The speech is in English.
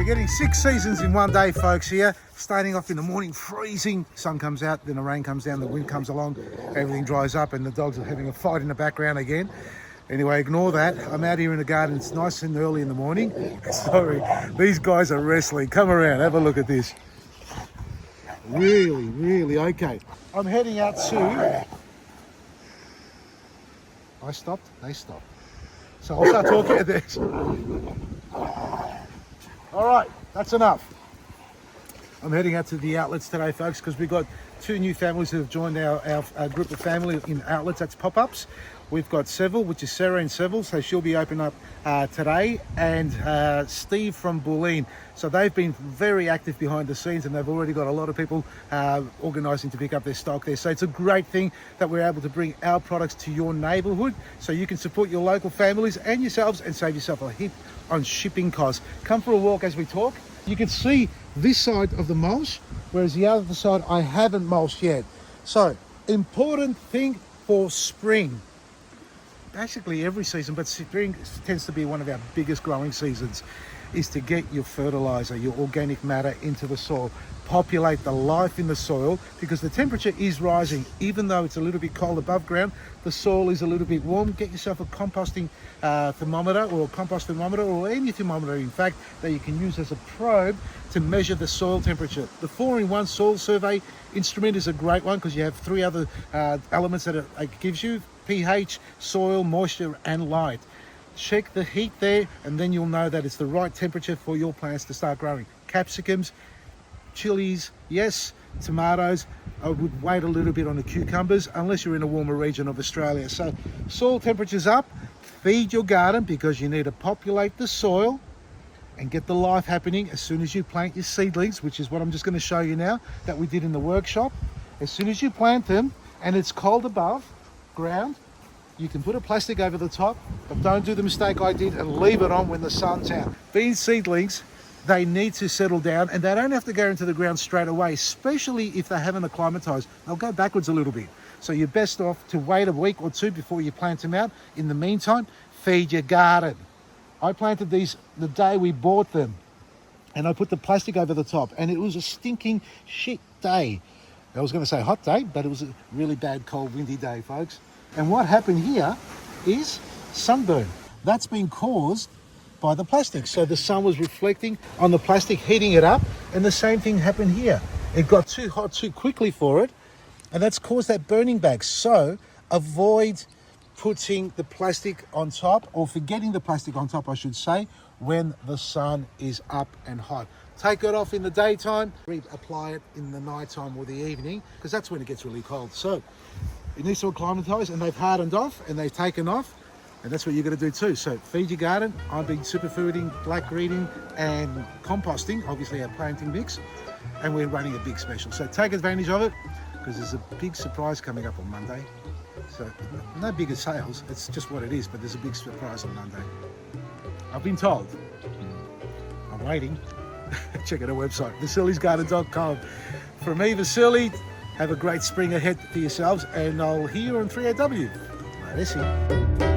We're getting 6 seasons in one day, folks, here. Starting off in the morning, freezing. Sun comes out, then the rain comes down, the wind comes along, everything dries up, and the dogs are having a fight in the background again. Anyway, ignore that. I'm out here in the garden. It's nice and early in the morning. Sorry, these guys are wrestling. Come around, have a look at this. Really, really okay. I'm heading out to... I stopped, they stopped. So I'll start talking at this. All right, that's enough. I'm heading out to the outlets today, folks, because we've got 2 new families who have joined our group of family in outlets. That's pop-ups. We've got Seville, which is Sarah and Seville, so she'll be opening up today, and Steve from Bulleen. So they've been very active behind the scenes, and they've already got a lot of people organising to pick up their stock there. So it's a great thing that we're able to bring our products to your neighbourhood, so you can support your local families and yourselves and save yourself a heap on shipping costs. Come for a walk as we talk. You can see this side of the mulch, whereas the other side I haven't mulched yet. So, important thing for spring. Basically every season, but spring tends to be one of our biggest growing seasons, is to get your fertilizer, your organic matter into the soil, populate the life in the soil, because the temperature is rising. Even though it's a little bit cold above ground, the soil is a little bit warm. Get yourself a composting thermometer, or a compost thermometer, or any thermometer in fact that you can use as a probe to measure the soil temperature. The 4-in-1 soil survey instrument is a great one, because you have 3 other elements that it gives you: pH, soil, moisture and light. Check the heat there, and then you'll know that it's the right temperature for your plants to start growing. Capsicums, chilies, yes, tomatoes. I would wait a little bit on the cucumbers unless you're in a warmer region of Australia. So soil temperature's up. Feed your garden, because you need to populate the soil and get the life happening as soon as you plant your seedlings, which is what I'm just going to show you now that we did in the workshop. As soon as you plant them and it's cold above ground, you can put a plastic over the top, but don't do the mistake I did and leave it on when the sun's out. These seedlings, they need to settle down, and they don't have to go into the ground straight away, especially if they haven't acclimatized. They'll go backwards a little bit. So you're best off to wait a week or 2 before you plant them out. In the meantime, feed your garden. I planted these the day we bought them, and I put the plastic over the top, and it was a stinking shit day. I was going to say hot day, but it was a really bad, cold, windy day, folks. And what happened here is sunburn. That's been caused by the plastic. So the sun was reflecting on the plastic, heating it up, and the same thing happened here. It got too hot too quickly for it, and that's caused that burning back. So avoid putting the plastic on top, or forgetting the plastic on top, I should say, when the sun is up and hot. Take it off in the daytime, reapply it in the nighttime or the evening, because that's when it gets really cold. So it needs to acclimatise, and they've hardened off and they've taken off, and that's what you're going to do too. So feed your garden. I've been superfooding, black greening and composting, obviously our planting mix, and we're running a big special. So take advantage of it, because there's a big surprise coming up on Monday. So no bigger sales, it's just what it is, but there's a big surprise on Monday. I've been told. I'm waiting. Check out our website, vasilisgarden.com. From me, Vasily, have a great spring ahead for yourselves, and I'll hear you on 3AW. Bye,